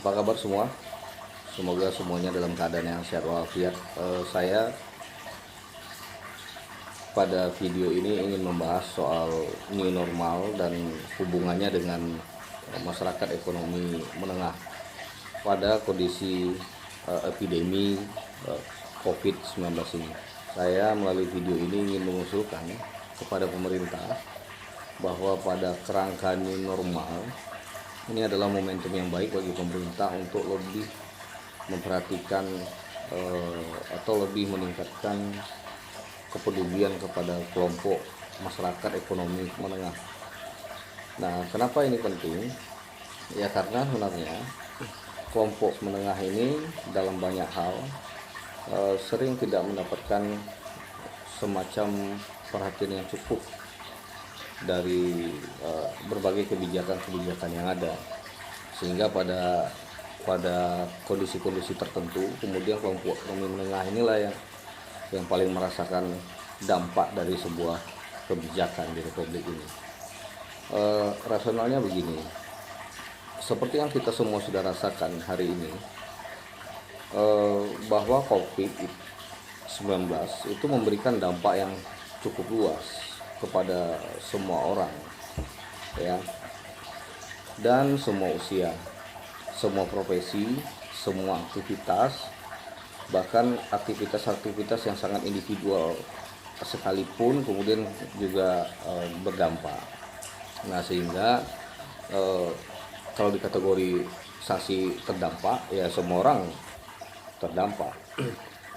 Apa kabar semua? Semoga semuanya dalam keadaan yang sehat walafiat. Saya pada video ini ingin membahas soal new normal dan hubungannya dengan masyarakat ekonomi menengah pada kondisi epidemi COVID-19 ini. Saya melalui video ini ingin mengusulkan kepada pemerintah bahwa pada kerangka new normal ini adalah momentum yang baik bagi pemerintah untuk lebih memperhatikan atau lebih meningkatkan kepedulian kepada kelompok masyarakat ekonomi menengah. Nah, kenapa ini penting? Ya karena sebenarnya kelompok menengah ini dalam banyak hal sering tidak mendapatkan semacam perhatian yang cukup dari berbagai kebijakan-kebijakan yang ada, sehingga pada kondisi-kondisi tertentu kemudian kelompok ekonomi menengah inilah yang paling merasakan dampak dari sebuah kebijakan di Republik ini. Rasionalnya begini, seperti yang kita semua sudah rasakan hari ini, bahwa COVID-19 itu memberikan dampak yang cukup luas kepada semua orang, ya, dan semua usia, semua profesi, semua aktivitas, bahkan aktivitas-aktivitas yang sangat individual sekalipun kemudian juga berdampak. Nah, sehingga kalau dikategorisasi terdampak, ya semua orang terdampak.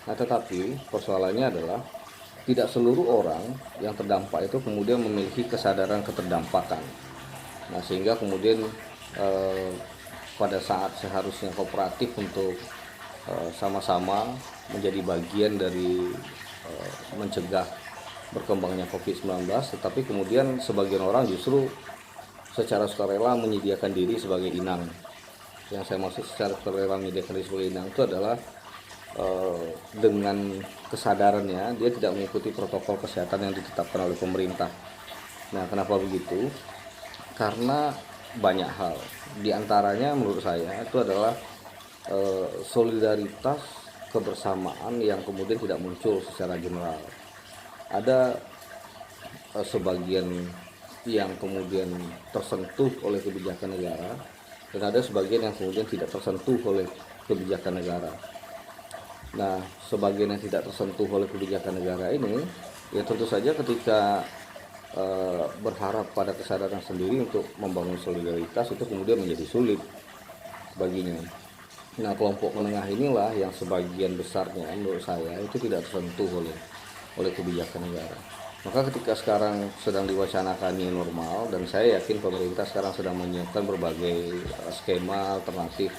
Nah, tetapi persoalannya adalah tidak seluruh orang yang terdampak itu kemudian memiliki kesadaran keterdampakan. Nah, sehingga kemudian pada saat seharusnya kooperatif untuk sama-sama menjadi bagian dari mencegah berkembangnya COVID-19, tetapi kemudian sebagian orang justru secara sukarela menyediakan diri sebagai inang. Yang saya maksud secara sukarela menyediakan diri sebagai inang itu adalah dengan kesadarannya dia tidak mengikuti protokol kesehatan yang ditetapkan oleh pemerintah. Nah, kenapa begitu? Karena banyak hal. Di antaranya menurut saya itu adalah solidaritas kebersamaan yang kemudian tidak muncul secara general. Ada sebagian yang kemudian tersentuh oleh kebijakan negara dan ada sebagian yang kemudian tidak tersentuh oleh kebijakan negara. Nah, sebagian yang tidak tersentuh oleh kebijakan negara ini, ya tentu saja ketika berharap pada kesadaran sendiri untuk membangun solidaritas itu kemudian menjadi sulit baginya. Nah, kelompok menengah inilah yang sebagian besarnya menurut saya itu tidak tersentuh oleh kebijakan negara. Maka ketika sekarang sedang diwacanakan new normal, dan saya yakin pemerintah sekarang sedang menyiapkan berbagai skema alternatif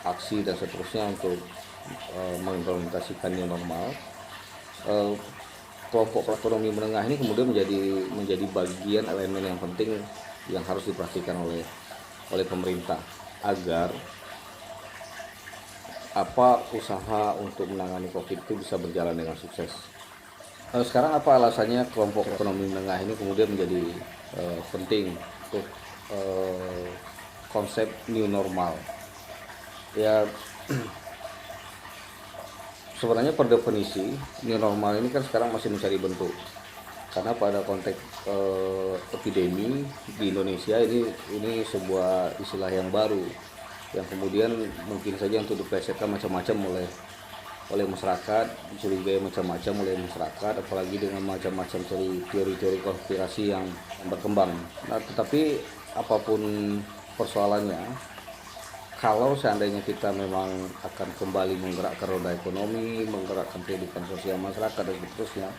aksi dan seterusnya untuk mengimplementasikan new normal, kelompok ekonomi menengah ini kemudian menjadi bagian elemen yang penting yang harus diperhatikan oleh pemerintah agar usaha untuk menangani COVID itu bisa berjalan dengan sukses. Sekarang apa alasannya kelompok ekonomi menengah ini kemudian menjadi penting untuk konsep new normal? Ya, sebenarnya per definisi new normal ini kan sekarang masih mencari bentuk, karena pada konteks epidemi di Indonesia ini sebuah istilah yang baru yang kemudian mungkin saja untuk diplesetkan macam-macam oleh masyarakat, dicurigai macam-macam oleh masyarakat, apalagi dengan macam-macam teori-teori konspirasi yang berkembang. Nah, tetapi apapun persoalannya, kalau seandainya kita memang akan kembali menggerakkan roda ekonomi, menggerakkan kehidupan sosial masyarakat dan seterusnya,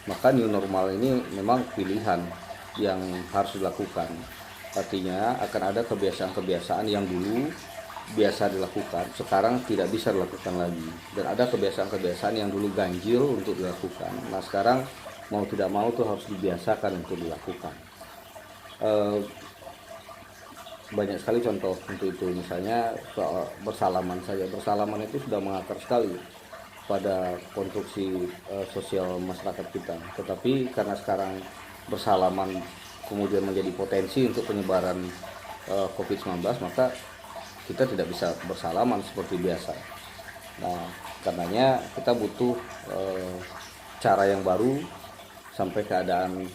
maka new normal ini memang pilihan yang harus dilakukan. Artinya akan ada kebiasaan-kebiasaan yang dulu biasa dilakukan, sekarang tidak bisa dilakukan lagi. Dan ada kebiasaan-kebiasaan yang dulu ganjil untuk dilakukan. Nah, sekarang mau tidak mau tuh harus dibiasakan untuk dilakukan. Banyak sekali contoh untuk itu, misalnya soal bersalaman saja. Bersalaman itu sudah mengakar sekali pada konstruksi sosial masyarakat kita. Tetapi karena sekarang bersalaman kemudian menjadi potensi untuk penyebaran COVID-19, maka kita tidak bisa bersalaman seperti biasa. Nah, karenanya kita butuh cara yang baru sampai keadaan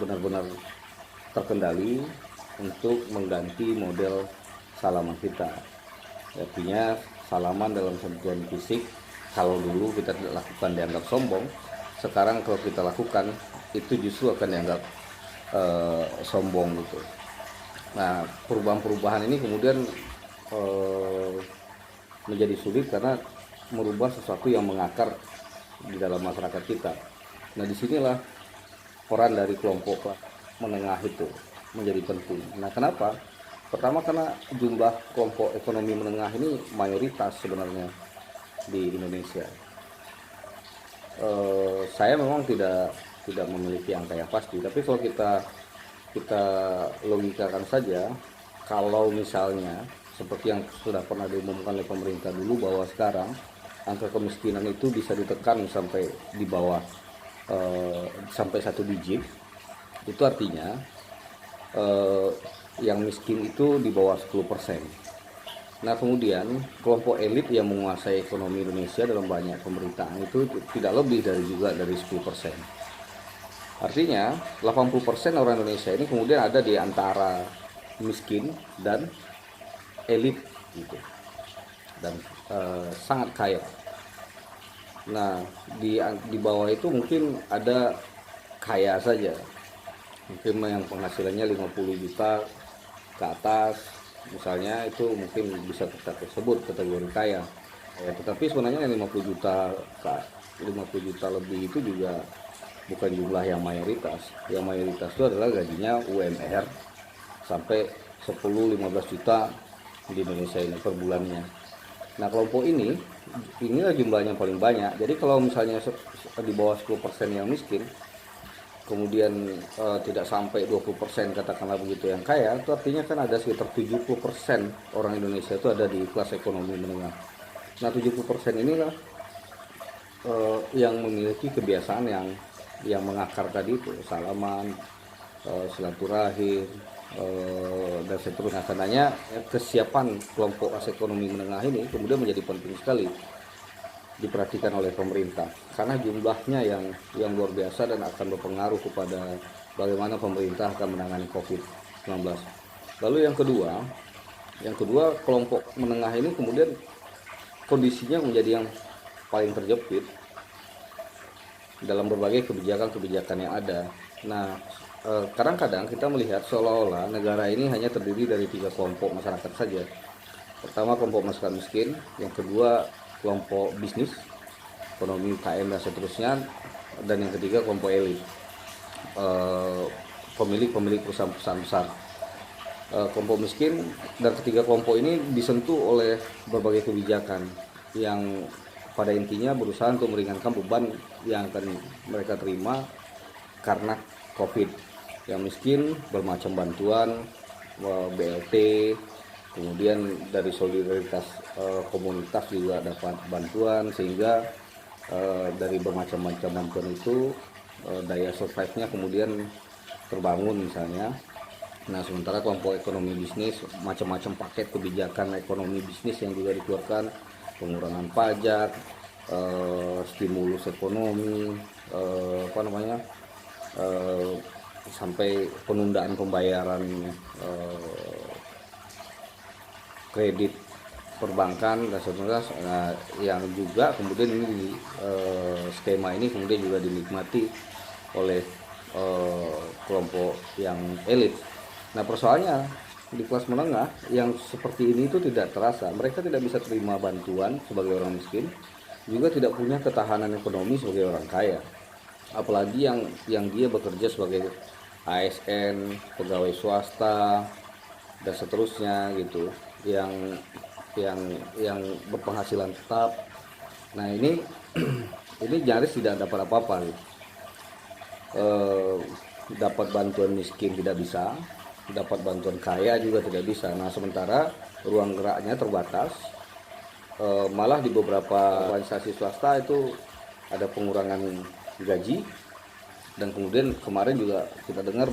benar-benar terkendali untuk mengganti model salaman kita. Artinya salaman dalam sentuhan fisik, kalau dulu kita tidak lakukan dianggap sombong, sekarang kalau kita lakukan itu justru akan dianggap sombong gitu. Nah, perubahan-perubahan ini kemudian menjadi sulit karena merubah sesuatu yang mengakar di dalam masyarakat kita. Nah, disinilah peran dari kelompok menengah itu menjadi penting. Nah, kenapa? Pertama, karena jumlah kelompok ekonomi menengah ini mayoritas sebenarnya di Indonesia. Saya memang tidak memiliki angka yang pasti, tapi kalau kita logikakan saja, kalau misalnya seperti yang sudah pernah diumumkan oleh pemerintah dulu bahwa sekarang angka kemiskinan itu bisa ditekan sampai di bawah sampai 1 digit, itu artinya yang miskin itu di bawah 10%. Nah, kemudian kelompok elit yang menguasai ekonomi Indonesia dalam banyak pemberitaan itu tidak lebih dari 10%. Artinya 80% orang Indonesia ini kemudian ada di antara miskin dan elit gitu, dan sangat kaya. Nah, di bawah itu mungkin ada kaya saja, mungkin yang penghasilannya 50 juta ke atas misalnya, itu mungkin bisa kita sebut kategori kaya. Tetapi sebenarnya yang 50 juta lebih itu juga bukan jumlah yang mayoritas. Yang mayoritas itu adalah gajinya UMR sampai 10-15 juta di Indonesia ini per bulannya. Nah, kelompok inilah jumlahnya paling banyak. Jadi kalau misalnya di bawah 10% yang miskin, kemudian tidak sampai 20% katakanlah begitu yang kaya, itu artinya kan ada sekitar 70% orang Indonesia itu ada di kelas ekonomi menengah. Nah, 70% inilah yang memiliki kebiasaan yang mengakar tadi itu, salaman, silaturahim, dan seterusnya. Karenanya kesiapan kelompok kelas ekonomi menengah ini kemudian menjadi penting sekali diperhatikan oleh pemerintah, karena jumlahnya yang luar biasa dan akan berpengaruh kepada bagaimana pemerintah akan menangani COVID-19. Lalu yang kedua kelompok menengah ini kemudian kondisinya menjadi yang paling terjepit dalam berbagai kebijakan-kebijakan yang ada. Nah, kadang-kadang kita melihat seolah-olah negara ini hanya terdiri dari 3 kelompok masyarakat saja. Pertama, kelompok masyarakat miskin, yang kedua kelompok bisnis, ekonomi KM dan seterusnya, dan yang ketiga kelompok elit, pemilik perusahaan-perusahaan besar. Kelompok miskin dan ketiga kelompok ini disentuh oleh berbagai kebijakan yang pada intinya berusaha untuk meringankan beban yang akan mereka terima karena COVID. Yang miskin bermacam bantuan, BLT, kemudian dari solidaritas komunitas juga dapat bantuan, sehingga dari bermacam-macam bantuan itu daya survive-nya kemudian terbangun misalnya. Nah, sementara kelompok ekonomi bisnis, macam-macam paket kebijakan ekonomi bisnis yang juga dikeluarkan, pengurangan pajak, stimulus ekonomi, sampai penundaan pembayaran kredit perbankan dan seterusnya. Nah, yang juga kemudian ini skema ini kemudian juga dinikmati oleh kelompok yang elit. Nah, persoalannya di kelas menengah yang seperti ini itu tidak terasa. Mereka tidak bisa terima bantuan sebagai orang miskin, juga tidak punya ketahanan ekonomi sebagai orang kaya. Apalagi yang dia bekerja sebagai ASN, pegawai swasta dan seterusnya gitu, yang berpenghasilan tetap. Nah, ini ini nyaris tidak dapat apa-apa gitu. Dapat bantuan miskin tidak bisa, dapat bantuan kaya juga tidak bisa. Nah, sementara ruang geraknya terbatas, malah di beberapa organisasi swasta itu ada pengurangan gaji, dan kemudian kemarin juga kita dengar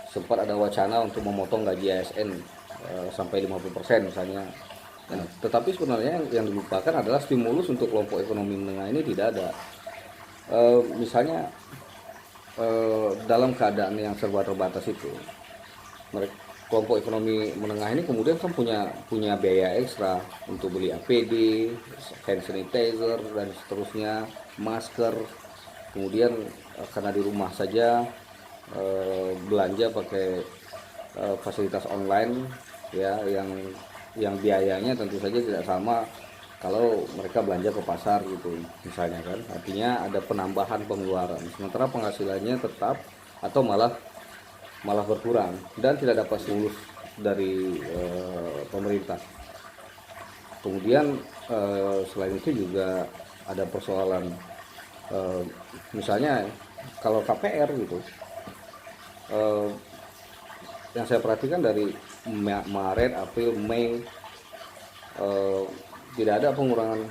sempat ada wacana untuk memotong gaji ASN sampai 50% misalnya. Nah, tetapi sebenarnya yang dilupakan adalah stimulus untuk kelompok ekonomi menengah ini tidak ada. Misalnya dalam keadaan yang serba terbatas itu, mereka kelompok ekonomi menengah ini kemudian kan punya biaya ekstra untuk beli APD, hand sanitizer dan seterusnya, masker. Kemudian karena di rumah saja belanja pakai fasilitas online ya, yang biayanya tentu saja tidak sama kalau mereka belanja ke pasar gitu misalnya kan. Artinya ada penambahan pengeluaran sementara penghasilannya tetap atau malah berkurang dan tidak dapat stimulus dari pemerintah. Kemudian selain itu juga ada persoalan misalnya kalau KPR gitu, yang saya perhatikan dari Maret, April, Mei tidak ada pengurangan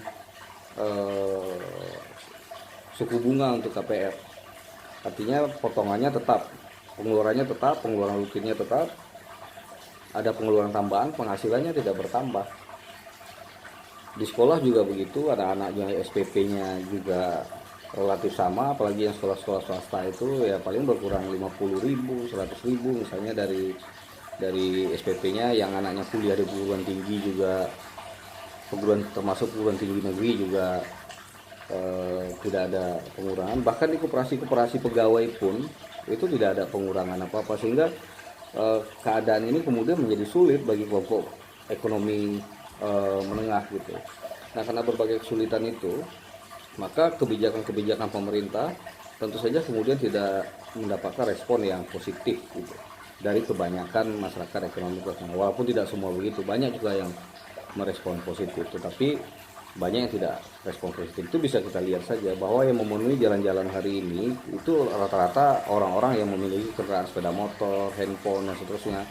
suku bunga untuk KPR. Artinya potongannya tetap, pengeluarannya tetap, pengeluaran rutinnya tetap, ada pengeluaran tambahan, penghasilannya tidak bertambah. Di sekolah juga begitu, anak-anaknya SPP-nya juga relatif sama, apalagi yang sekolah-sekolah swasta itu ya paling berkurang 50.000, 100.000 misalnya dari SPP-nya. Yang anaknya kuliah di perguruan tinggi juga, termasuk perguruan tinggi negeri juga tidak ada pengurangan. Bahkan di koperasi pegawai pun itu tidak ada pengurangan apa-apa, sehingga keadaan ini kemudian menjadi sulit bagi kelompok ekonomi menengah gitu. Nah, karena berbagai kesulitan itu, maka kebijakan-kebijakan pemerintah tentu saja kemudian tidak mendapatkan respon yang positif gitu dari kebanyakan masyarakat ekonomi menengah. Walaupun tidak semua begitu, banyak juga yang merespon positif, tetapi banyak yang tidak respon positif. Itu bisa kita lihat saja bahwa yang memenuhi jalan-jalan hari ini itu rata-rata orang-orang yang memiliki kendaraan sepeda motor, handphone dan seterusnya,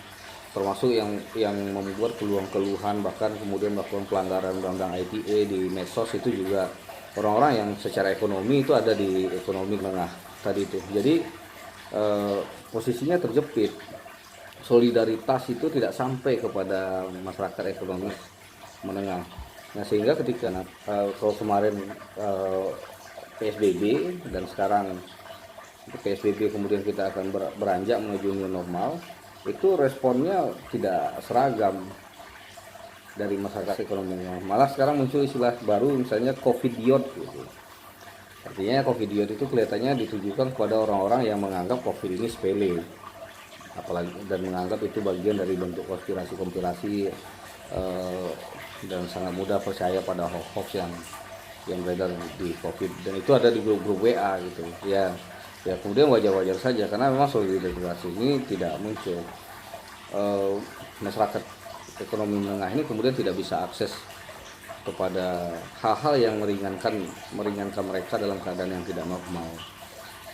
termasuk yang membuat keluhan-keluhan bahkan kemudian melakukan pelanggaran undang-undang ITE di medsos itu juga orang-orang yang secara ekonomi itu ada di ekonomi menengah tadi itu. Jadi posisinya terjepit, solidaritas itu tidak sampai kepada masyarakat ekonomi menengah. Nah, sehingga ketika kalau kemarin PSBB dan sekarang PSBB kemudian kita akan beranjak menuju new normal, itu responnya tidak seragam dari masyarakat ekonominya. Malah sekarang muncul istilah baru misalnya covidiot gitu. Artinya covidiot itu kelihatannya ditujukan kepada orang-orang yang menganggap covid ini sepele, apalagi dan menganggap itu bagian dari bentuk konspirasi dan sangat mudah percaya pada hoax yang beredar di covid, dan itu ada di grup-grup WA gitu ya. Kemudian wajar-wajar saja karena memang solidaritas ini tidak muncul. Masyarakat ekonomi menengah ini kemudian tidak bisa akses kepada hal-hal yang meringankan mereka dalam keadaan yang tidak normal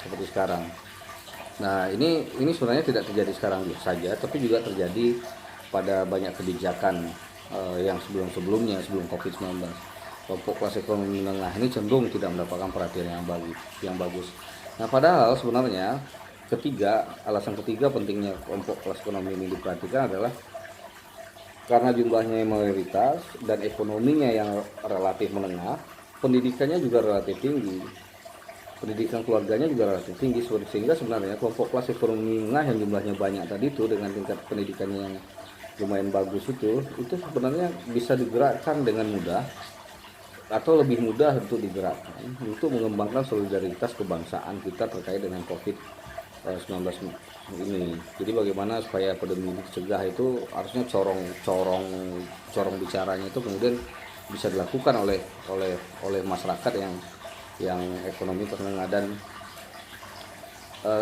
seperti sekarang. Nah, ini sebenarnya tidak terjadi sekarang saja, tapi juga terjadi pada banyak kebijakan yang sebelum-sebelumnya, sebelum COVID-19. Kelompok kelas ekonomi menengah ini cenderung tidak mendapatkan perhatian yang bagus. Nah, padahal sebenarnya alasan ketiga pentingnya kelompok kelas ekonomi ini diperhatikan adalah karena jumlahnya yang mayoritas dan ekonominya yang relatif menengah, pendidikannya juga relatif tinggi. Pendidikan keluarganya juga relatif tinggi, sehingga sebenarnya kelompok kelas ekonomi menengah yang jumlahnya banyak tadi itu dengan tingkat pendidikannya yang lumayan bagus itu sebenarnya bisa digerakkan dengan mudah atau lebih mudah untuk digerakkan untuk mengembangkan solidaritas kebangsaan kita terkait dengan COVID-19 ini. Jadi bagaimana supaya pandemi ini dicegah itu harusnya corong bicaranya itu kemudian bisa dilakukan oleh masyarakat yang ekonomi menengah. Dan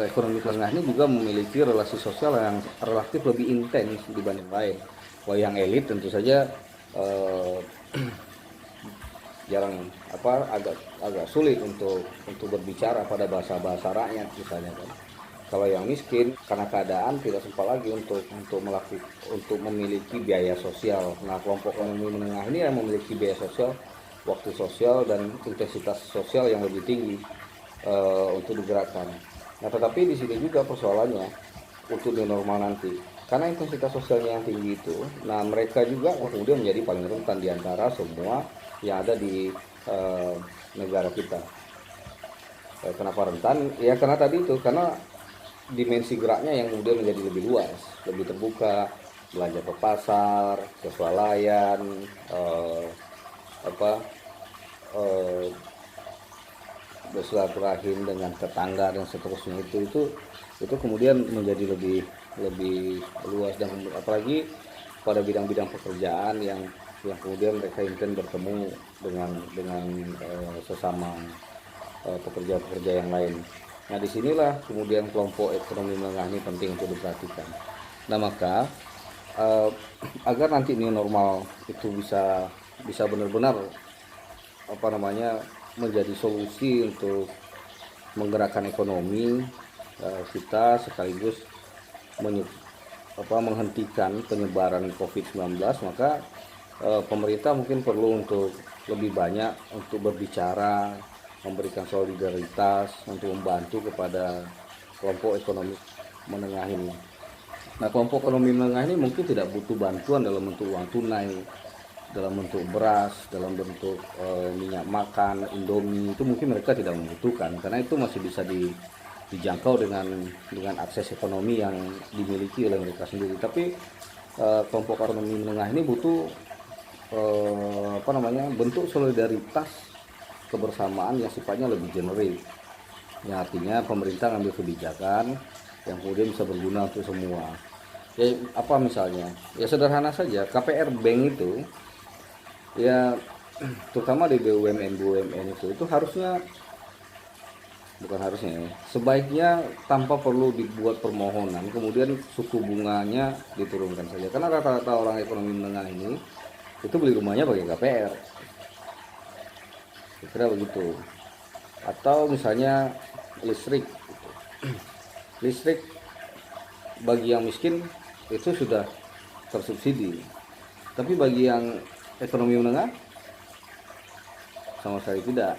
ekonomi menengah ini juga memiliki relasi sosial yang relatif lebih intens dibanding lain. Kalau yang elit tentu saja agak sulit untuk berbicara pada bahasa rakyat misalnya kan. Kalau yang miskin karena keadaan tidak sempat lagi untuk memiliki biaya sosial. Nah, kelompok ekonomi menengah ini yang memiliki biaya sosial, waktu sosial dan intensitas sosial yang lebih tinggi untuk digerakkan. Nah, tetapi di sini juga persoalannya untuk new normal nanti, karena intensitas sosialnya yang tinggi itu, nah mereka juga kemudian menjadi paling rentan di antara semua yang ada di eh, negara kita. Kenapa rentan? Ya karena tadi itu, karena dimensi geraknya yang kemudian menjadi lebih luas, lebih terbuka, belanja ke pasar, ke swalayan, eh, apa eh, bersilaturahim dengan tetangga dan seterusnya, itu kemudian menjadi lebih lebih luas, dan apalagi pada bidang-bidang pekerjaan yang kemudian mereka intens bertemu dengan sesama pekerja-pekerja yang lain. Nah disinilah kemudian kelompok ekonomi menengah ini penting untuk diperhatikan. Nah maka eh, agar nanti new normal itu bisa bisa benar-benar apa namanya menjadi solusi untuk menggerakkan ekonomi kita, sekaligus menghentikan penyebaran COVID-19, maka pemerintah mungkin perlu untuk lebih banyak untuk berbicara, memberikan solidaritas untuk membantu kepada kelompok ekonomi menengah ini. Nah, kelompok ekonomi menengah ini mungkin tidak butuh bantuan dalam bentuk uang tunai, dalam bentuk beras, dalam bentuk minyak makan, Indomie, itu mungkin mereka tidak membutuhkan karena itu masih bisa dijangkau dengan akses ekonomi yang dimiliki oleh mereka sendiri. Tapi kelompok ekonomi menengah ini butuh bentuk solidaritas kebersamaan yang sifatnya lebih generik, yang artinya pemerintah ngambil kebijakan yang kemudian bisa berguna untuk semua. Ya apa misalnya, ya sederhana saja, KPR Bank itu ya terutama di BUMN itu harusnya, bukan harusnya ya, sebaiknya tanpa perlu dibuat permohonan kemudian suku bunganya diturunkan saja, karena rata-rata orang ekonomi menengah ini itu beli rumahnya pakai KPR, kira begitu. Atau misalnya listrik, listrik bagi yang miskin itu sudah tersubsidi, tapi bagi yang ekonomi menengah sama sekali tidak,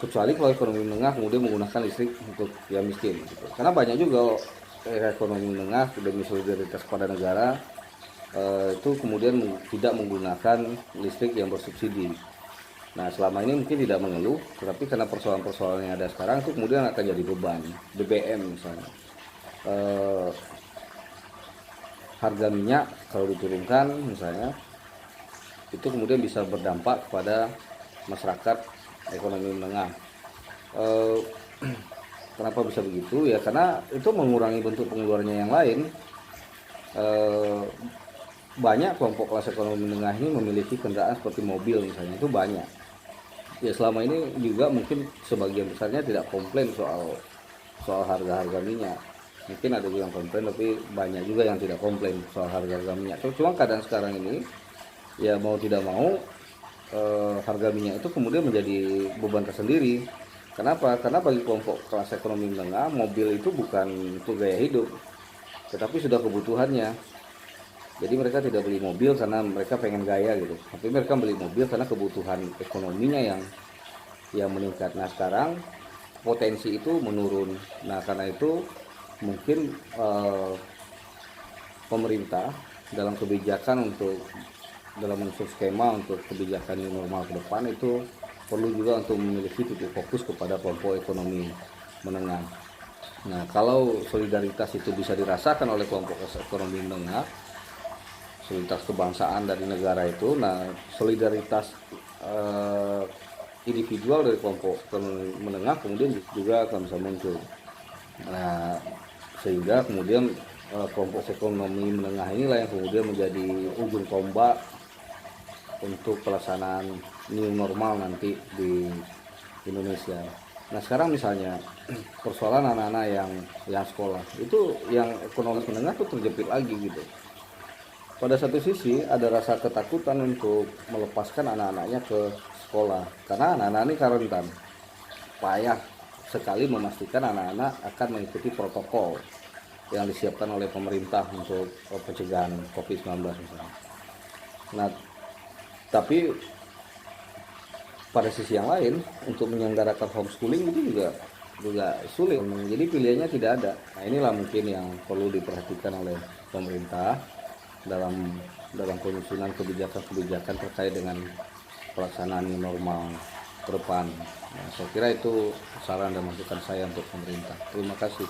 kecuali kalau ekonomi menengah kemudian menggunakan listrik untuk yang miskin gitu. Karena banyak juga ekonomi menengah demi solidaritas pada negara itu kemudian tidak menggunakan listrik yang bersubsidi. Nah selama ini mungkin tidak mengeluh, tetapi karena persoalan-persoalan yang ada sekarang itu kemudian akan jadi beban. BBM misalnya, harga minyak kalau diturunkan misalnya, itu kemudian bisa berdampak kepada masyarakat ekonomi menengah. Eh, Kenapa bisa begitu? Ya karena itu mengurangi bentuk pengeluarannya yang lain. Eh, Banyak kelompok kelas ekonomi menengah ini memiliki kendaraan seperti mobil misalnya, itu banyak. Ya selama ini juga mungkin sebagian besarnya tidak komplain soal soal harga-harga minyak. Mungkin ada juga yang komplain, tapi banyak juga yang tidak komplain soal harga-harga minyak. Cuma keadaan sekarang ini, ya mau tidak mau harga minyak itu kemudian menjadi beban tersendiri. Kenapa? Karena bagi kelompok kelas ekonomi menengah, mobil itu bukan untuk gaya hidup, tetapi sudah kebutuhannya. Jadi mereka tidak beli mobil karena mereka pengen gaya gitu, tapi mereka beli mobil karena kebutuhan ekonominya yang meningkat. Nah sekarang potensi itu menurun. Nah karena itu mungkin pemerintah dalam kebijakan untuk dalam menyusun skema untuk kebijakan new normal ke depan itu perlu juga untuk memiliki titik fokus kepada kelompok ekonomi menengah. Nah kalau solidaritas itu bisa dirasakan oleh kelompok ekonomi menengah, solidaritas kebangsaan dari negara itu, nah solidaritas individual dari kelompok ekonomi menengah kemudian juga akan bisa muncul. Nah sehingga kemudian kelompok ekonomi menengah inilah yang kemudian menjadi ujung tombak untuk pelaksanaan new normal nanti di Indonesia. Nah sekarang misalnya persoalan anak-anak yang sekolah itu, yang ekonomi menengah tuh terjepit lagi gitu. Pada satu sisi ada rasa ketakutan untuk melepaskan anak-anaknya ke sekolah karena anak-anak ini rentan. Payah sekali memastikan anak-anak akan mengikuti protokol yang disiapkan oleh pemerintah untuk pencegahan COVID-19 misalnya. Nah, tapi pada sisi yang lain untuk menyelenggarakan homeschooling itu juga sulit. Jadi pilihannya tidak ada. Nah, inilah mungkin yang perlu diperhatikan oleh pemerintah dalam penyusunan kebijakan-kebijakan terkait dengan pelaksanaan new normal ke depan. Nah, saya kira itu saran dan masukan saya untuk pemerintah. Terima kasih.